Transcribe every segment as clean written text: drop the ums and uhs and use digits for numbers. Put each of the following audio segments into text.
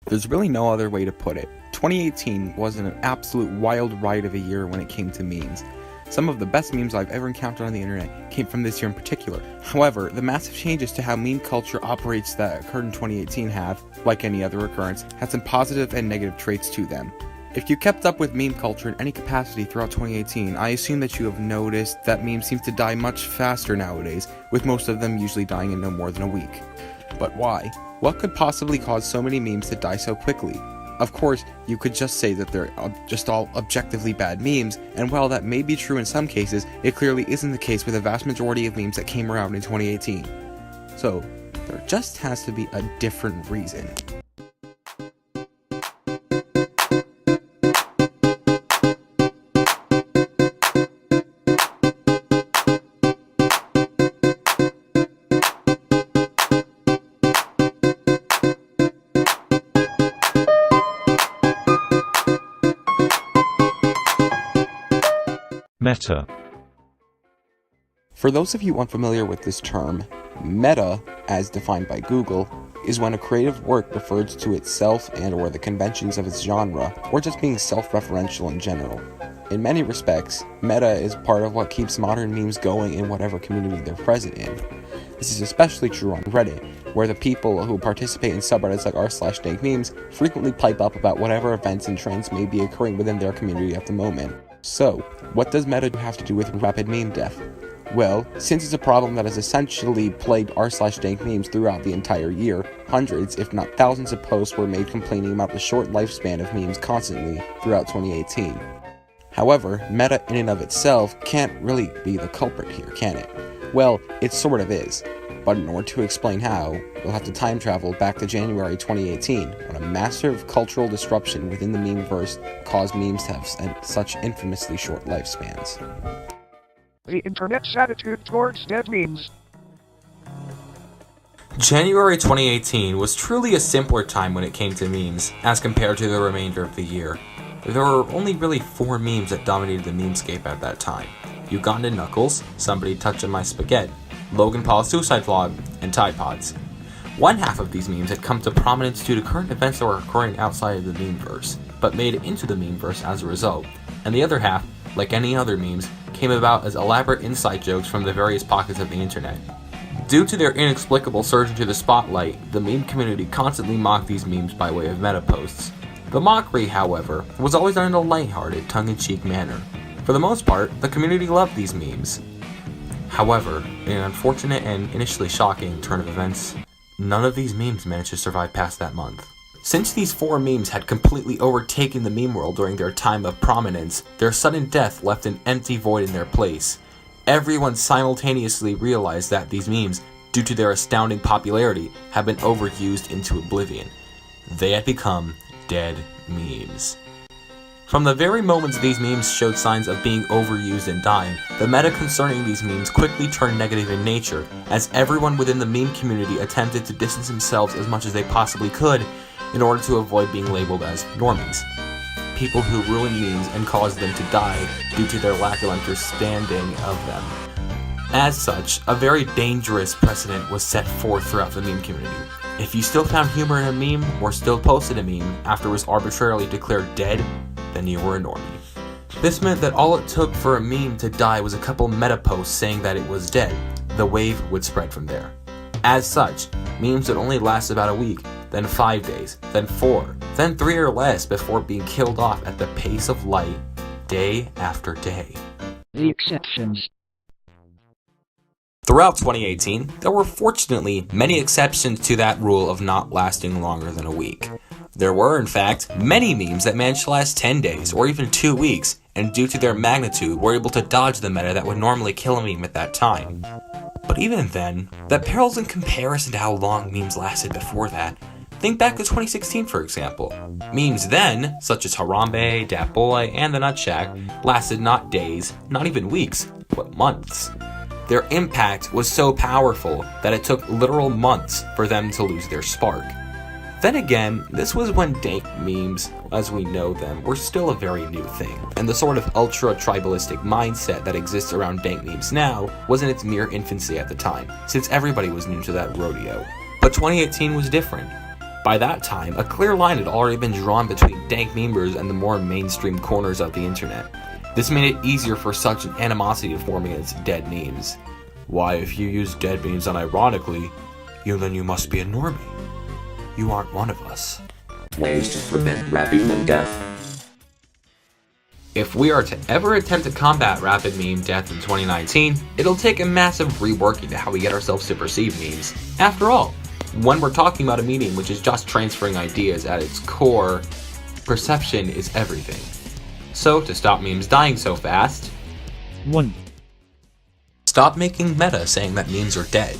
There's really no other way to put it. 2018 was an absolute wild ride of a year when it came to memes. Some of the best memes I've ever encountered on the internet came from this year in particular. However, the massive changes to how meme culture operates that occurred in 2018 have, like any other occurrence, had some positive and negative traits to them. If you kept up with meme culture in any capacity throughout 2018, I assume that you have noticed that memes seem to die much faster nowadays, with most of them usually dying in no more than a week. But why? What could possibly cause so many memes to die so quickly? Of course, you could just say that they're just all objectively bad memes, and while that may be true in some cases, it clearly isn't the case with the vast majority of memes that came around in 2018. So, there just has to be a different reason. Meta. For those of you unfamiliar with this term, meta, as defined by Google, is when a creative work refers to itself and/or the conventions of its genre, or just being self-referential in general. In many respects, meta is part of what keeps modern memes going in whatever community they're present in. This is especially true on Reddit, where the people who participate in subreddits like r/dankmemes frequently pipe up about whatever events and trends may be occurring within their community at the moment. So, what does meta have to do with rapid meme death? Well, since it's a problem that has essentially plagued r/dankmemes throughout the entire year, hundreds, if not thousands of posts were made complaining about the short lifespan of memes constantly throughout 2018. However, meta in and of itself can't really be the culprit here, can it? Well, it sort of is. But in order to explain how, we'll have to time travel back to January 2018, when a massive cultural disruption within the memeverse caused memes to have such infamously short lifespans. The internet's attitude towards dead memes. January 2018 was truly a simpler time when it came to memes, as compared to the remainder of the year. There were only really 4 memes that dominated the memescape at that time. Ugandan Knuckles, Somebody Touching My Spaghetti, Logan Paul's Suicide Vlog, and Tide Pods. One half of these memes had come to prominence due to current events that were occurring outside of the memeverse, but made it into the memeverse as a result, and the other half, like any other memes, came about as elaborate inside jokes from the various pockets of the internet. Due to their inexplicable surge into the spotlight, the meme community constantly mocked these memes by way of meta posts. The mockery, however, was always done in a lighthearted, tongue-in-cheek manner. For the most part, the community loved these memes. However, in an unfortunate and initially shocking turn of events, none of these memes managed to survive past that month. Since these 4 memes had completely overtaken the meme world during their time of prominence, their sudden death left an empty void in their place. Everyone simultaneously realized that these memes, due to their astounding popularity, had been overused into oblivion. They had become dead memes. From the very moments these memes showed signs of being overused and dying, the meta concerning these memes quickly turned negative in nature, as everyone within the meme community attempted to distance themselves as much as they possibly could in order to avoid being labeled as normies. People who ruin memes and cause them to die due to their lack of understanding of them. As such, a very dangerous precedent was set forth throughout the meme community. If you still found humor in a meme, or still posted a meme after it was arbitrarily declared dead, then you were a normie. This meant that all it took for a meme to die was a couple meta posts saying that it was dead. The wave would spread from there. As such, memes would only last about a week, then 5 days, then 4, then 3 or less before being killed off at the pace of light, day after day. The exceptions. Throughout 2018, there were fortunately many exceptions to that rule of not lasting longer than a week. There were, in fact, many memes that managed to last 10 days or even 2 weeks, and due to their magnitude were able to dodge the meta that would normally kill a meme at that time. But even then, that pales in comparison to how long memes lasted before that. Think back to 2016 for example. Memes then, such as Harambe, Dat Boy, and The Nut Shack, lasted not days, not even weeks, but months. Their impact was so powerful that it took literal months for them to lose their spark. Then again, this was when dank memes, as we know them, were still a very new thing, and the sort of ultra-tribalistic mindset that exists around dank memes now was in its mere infancy at the time, since everybody was new to that rodeo. But 2018 was different. By that time, a clear line had already been drawn between dank memers and the more mainstream corners of the internet. This made it easier for such an animosity to form against dead memes. Why, if you use dead memes unironically, then you must be a normie. You aren't one of us. Ways to prevent rapid meme death. If we are to ever attempt to combat rapid meme death in 2019, it'll take a massive reworking to how we get ourselves to perceive memes. After all, when we're talking about a medium which is just transferring ideas at its core, perception is everything. So, to stop memes dying so fast, 1. Stop making meta saying that memes are dead.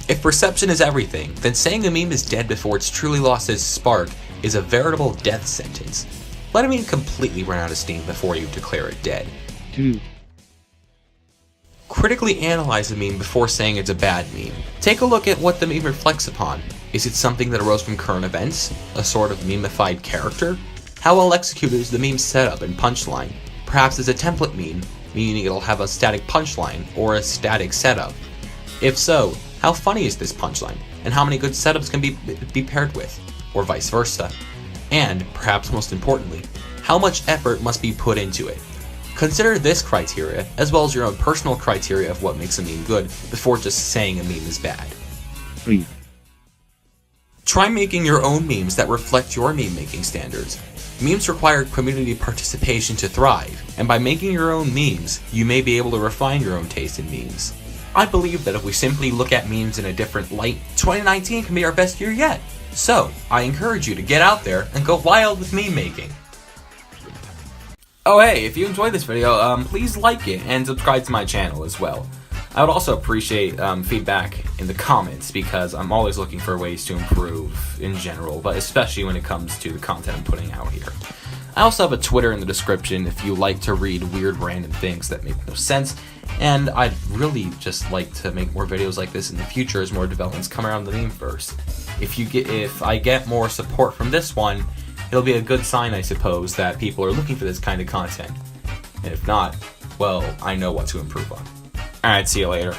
If perception is everything, then saying a meme is dead before it's truly lost its spark is a veritable death sentence. Let a meme completely run out of steam before you declare it dead. 2. Critically analyze a meme before saying it's a bad meme. Take a look at what the meme reflects upon. Is it something that arose from current events? A sort of memeified character? How well executed is the meme setup and punchline? Perhaps it's a template meme, meaning it'll have a static punchline or a static setup. If so, how funny is this punchline, and how many good setups can be paired with, or vice versa? And, perhaps most importantly, how much effort must be put into it? Consider this criteria, as well as your own personal criteria of what makes a meme good, before just saying a meme is bad. 3. Try making your own memes that reflect your meme making standards. Memes require community participation to thrive, and by making your own memes, you may be able to refine your own taste in memes. I believe that if we simply look at memes in a different light, 2019 can be our best year yet. So, I encourage you to get out there and go wild with meme making. Oh hey, if you enjoyed this video, please like it and subscribe to my channel as well. I would also appreciate feedback in the comments, because I'm always looking for ways to improve in general, but especially when it comes to the content I'm putting out here. I also have a Twitter in the description if you like to read weird random things that make no sense, and I'd really just like to make more videos like this in the future as more developments come around the memeverse. If I get more support from this one, it'll be a good sign, I suppose, that people are looking for this kind of content. And if not, well, I know what to improve on. Alright, see you later.